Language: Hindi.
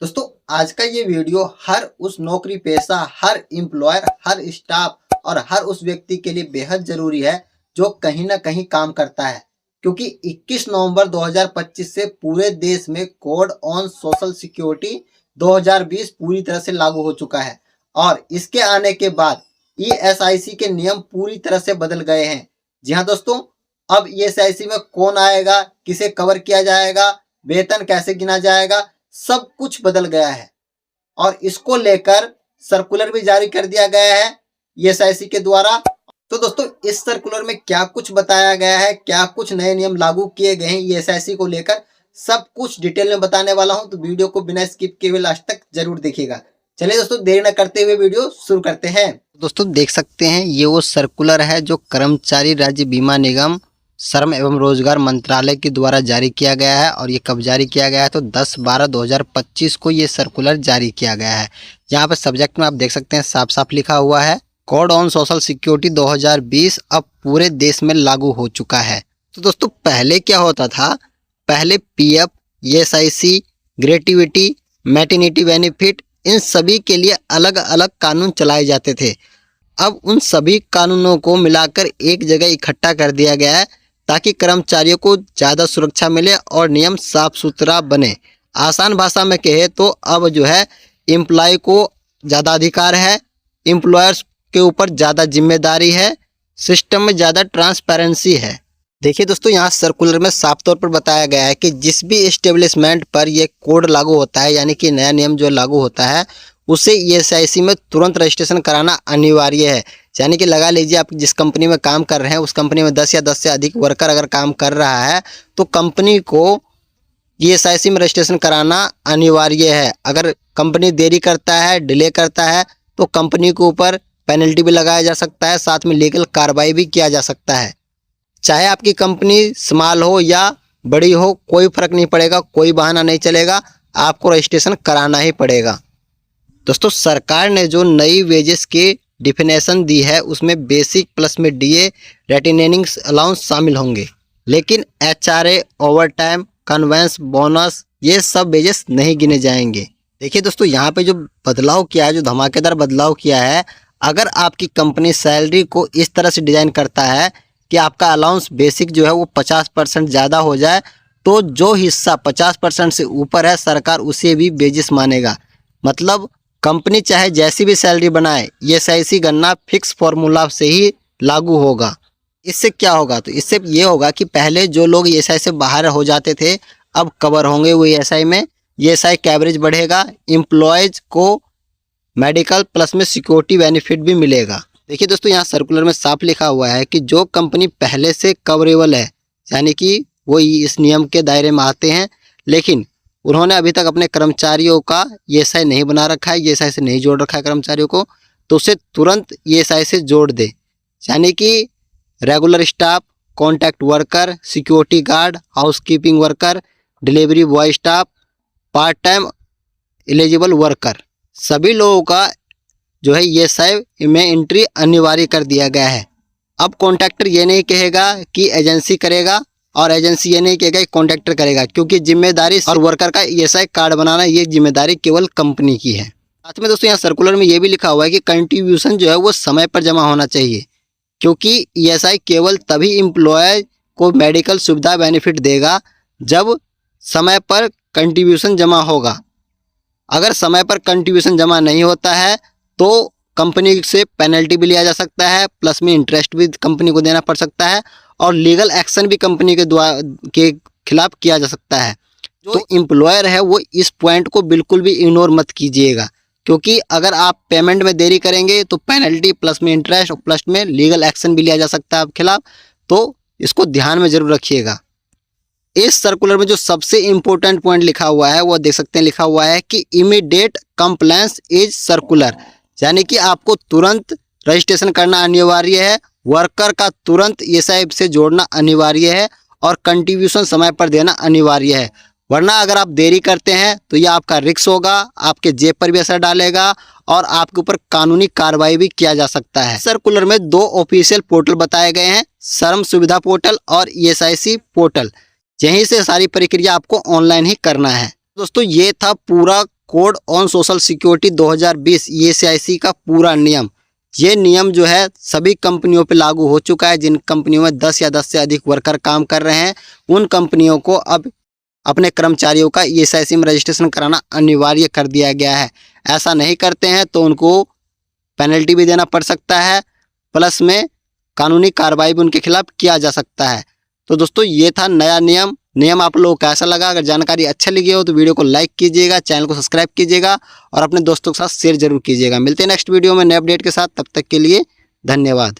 दोस्तों आज का ये वीडियो हर उस नौकरी पेशा, हर एम्प्लॉयर, हर स्टाफ और हर उस व्यक्ति के लिए बेहद जरूरी है जो कहीं ना कहीं काम करता है, क्योंकि 21 नवंबर 2025 से पूरे देश में कोड ऑन सोशल सिक्योरिटी 2020 पूरी तरह से लागू हो चुका है। और इसके आने के बाद ईएसआईसी के नियम पूरी तरह से बदल गए हैं। जी हाँ दोस्तों, अब ईएसआईसी में कौन आएगा, किसे कवर किया जाएगा, वेतन कैसे गिना जाएगा, सब कुछ बदल गया है। और इसको लेकर सर्कुलर भी जारी कर दिया गया है ईएसआईसी के द्वारा। तो दोस्तों इस सर्कुलर में क्या कुछ बताया गया है, क्या कुछ नए नियम लागू किए गए हैं ईएसआईसी को लेकर, सब कुछ डिटेल में बताने वाला हूं। तो वीडियो को बिना स्किप किए हुए लास्ट तक जरूर देखिएगा। चलिए दोस्तों देर न करते हुए वीडियो शुरू करते हैं। दोस्तों देख सकते हैं ये वो सर्कुलर है जो कर्मचारी राज्य बीमा निगम श्रम एवं रोजगार मंत्रालय के द्वारा जारी किया गया है। और ये कब जारी किया गया है तो 10/12/2025 को ये सर्कुलर जारी किया गया है। यहाँ पे सब्जेक्ट में आप देख सकते हैं साफ साफ लिखा हुआ है कोड ऑन सोशल सिक्योरिटी 2020 अब पूरे देश में लागू हो चुका है। तो दोस्तों पहले क्या होता था, पहले PF, ESIC, gratuity, maternity benefit, इन सभी के लिए अलग अलग कानून चलाए जाते थे। अब उन सभी कानूनों को मिलाकर एक जगह इकट्ठा कर दिया गया है ताकि कर्मचारियों को ज़्यादा सुरक्षा मिले और नियम साफ सुथरा बने। आसान भाषा में कहे तो अब जो है एम्प्लॉय को ज़्यादा अधिकार है, एम्प्लॉयर्स के ऊपर ज़्यादा जिम्मेदारी है, सिस्टम में ज़्यादा ट्रांसपेरेंसी है। देखिए दोस्तों यहाँ सर्कुलर में साफ तौर पर बताया गया है कि जिस भी एस्टेब्लिशमेंट पर यह कोड लागू होता है, यानी कि नया नियम जो लागू होता है, उसे ईएसआईसी में तुरंत रजिस्ट्रेशन कराना अनिवार्य है। यानी कि लगा लीजिए आप जिस कंपनी में काम कर रहे हैं उस कंपनी में 10 या 10 से अधिक वर्कर अगर काम कर रहा है तो कंपनी को ईएसआईसी में रजिस्ट्रेशन कराना अनिवार्य है। अगर कंपनी देरी करता है, डिले करता है तो कंपनी के ऊपर पेनल्टी भी लगाया जा सकता है, साथ में लीगल कार्रवाई भी किया जा सकता है। चाहे आपकी कंपनी स्मॉल हो या बड़ी हो, कोई फर्क नहीं पड़ेगा, कोई बहाना नहीं चलेगा, आपको रजिस्ट्रेशन कराना ही पड़ेगा। दोस्तों सरकार ने जो नई वेजेस की डिफिनेशन दी है उसमें बेसिक प्लस में डीए, रिटेनिंग अलाउंस शामिल होंगे, लेकिन एचआरए, ओवरटाइम, कन्वेंस, बोनस ये सब वेजेस नहीं गिने जाएंगे। देखिए दोस्तों यहाँ पे जो बदलाव किया है, जो धमाकेदार बदलाव किया है, अगर आपकी कंपनी सैलरी को इस तरह से डिज़ाइन करता है कि आपका अलाउंस बेसिक जो है वो 50% ज़्यादा हो जाए तो जो हिस्सा 50% से ऊपर है सरकार उसे भी वेजेस मानेगा। मतलब कंपनी चाहे जैसी भी सैलरी बनाए, ईएसआईसी गणना फिक्स फॉर्मूला से ही लागू होगा। इससे क्या होगा तो इससे ये होगा कि पहले जो लोग ईएसआई से बाहर हो जाते थे अब कवर होंगे वो ईएसआई में। ईएसआई कवरेज बढ़ेगा, एम्प्लॉयज़ को मेडिकल प्लस में सिक्योरिटी बेनिफिट भी मिलेगा। देखिए दोस्तों यहाँ सर्कुलर में साफ लिखा हुआ है कि जो कंपनी पहले से कवरेबल है, यानी कि वो इस नियम के दायरे में आते हैं, लेकिन उन्होंने अभी तक अपने कर्मचारियों का ईएसआई नहीं बना रखा है, ईएसआई से नहीं जोड़ रखा है कर्मचारियों को, तो उसे तुरंत ईएसआई से जोड़ दे। यानी कि regular staff, contract worker, security guard, housekeeping worker, delivery boy staff, part time eligible worker, सभी लोगों का जो है ईएसआई में एंट्री अनिवार्य कर दिया गया है। अब कॉन्ट्रैक्टर ये नहीं कहेगा कि एजेंसी करेगा और एजेंसी ये नहीं कहेगा कि कॉन्ट्रैक्टर करेगा, क्योंकि जिम्मेदारी और वर्कर का ईएसआई कार्ड बनाना ये जिम्मेदारी केवल कंपनी की है। साथ में दोस्तों यहाँ सर्कुलर में ये भी लिखा हुआ है कि कंट्रीब्यूशन जो है वो समय पर जमा होना चाहिए, क्योंकि ईएसआई केवल तभी एम्प्लॉय को मेडिकल सुविधा बेनिफिट देगा जब समय पर कंट्रीब्यूशन जमा होगा। अगर समय पर कंट्रीब्यूशन जमा नहीं होता है तो कंपनी से पेनल्टी भी लिया जा सकता है, प्लस में इंटरेस्ट भी कंपनी को देना पड़ सकता है और लीगल एक्शन भी कंपनी के खिलाफ किया जा सकता है। जो एम्प्लॉयर है वो इस पॉइंट को बिल्कुल भी इग्नोर मत कीजिएगा, क्योंकि अगर आप पेमेंट में देरी करेंगे तो पेनल्टी प्लस में इंटरेस्ट और प्लस में लीगल एक्शन भी लिया जा सकता है आपके खिलाफ, तो इसको ध्यान में जरूर रखिएगा। इस सर्कुलर में जो सबसे इम्पोर्टेंट पॉइंट लिखा हुआ है वो देख सकते हैं, लिखा हुआ है कि इमीडिएट कंप्लायंस इज सर्कुलर, यानी कि आपको तुरंत रजिस्ट्रेशन करना अनिवार्य है, वर्कर का तुरंत ईएसआई से जोड़ना अनिवार्य है और कंट्रीब्यूशन समय पर देना अनिवार्य है। वरना अगर आप देरी करते हैं तो यह आपका रिस्क होगा, आपके जेब पर भी असर डालेगा और आपके ऊपर कानूनी कार्रवाई भी किया जा सकता है। सर्कुलर में 2 ऑफिशियल पोर्टल बताए गए हैं, श्रम सुविधा पोर्टल और ईएसआईसी पोर्टल। यहीं से सारी प्रक्रिया आपको ऑनलाइन ही करना है। दोस्तों ये था पूरा code on social security 2020 ESIC का पूरा नियम, ये नियम जो है सभी कंपनियों पे लागू हो चुका है। जिन कंपनियों में 10 या 10 से अधिक वर्कर काम कर रहे हैं उन कंपनियों को अब अपने कर्मचारियों का ESIC में रजिस्ट्रेशन कराना अनिवार्य कर दिया गया है। ऐसा नहीं करते हैं तो उनको पेनल्टी भी देना पड़ सकता है, प्लस में कानूनी कार्रवाई भी उनके खिलाफ किया जा सकता है। तो दोस्तों ये था नया नियम आप लोगों को कैसा लगा? अगर जानकारी अच्छा लगी हो तो वीडियो को लाइक कीजिएगा, चैनल को सब्सक्राइब कीजिएगा और अपने दोस्तों के साथ शेयर जरूर कीजिएगा। मिलते हैं नेक्स्ट वीडियो में नए अपडेट के साथ, तब तक के लिए धन्यवाद।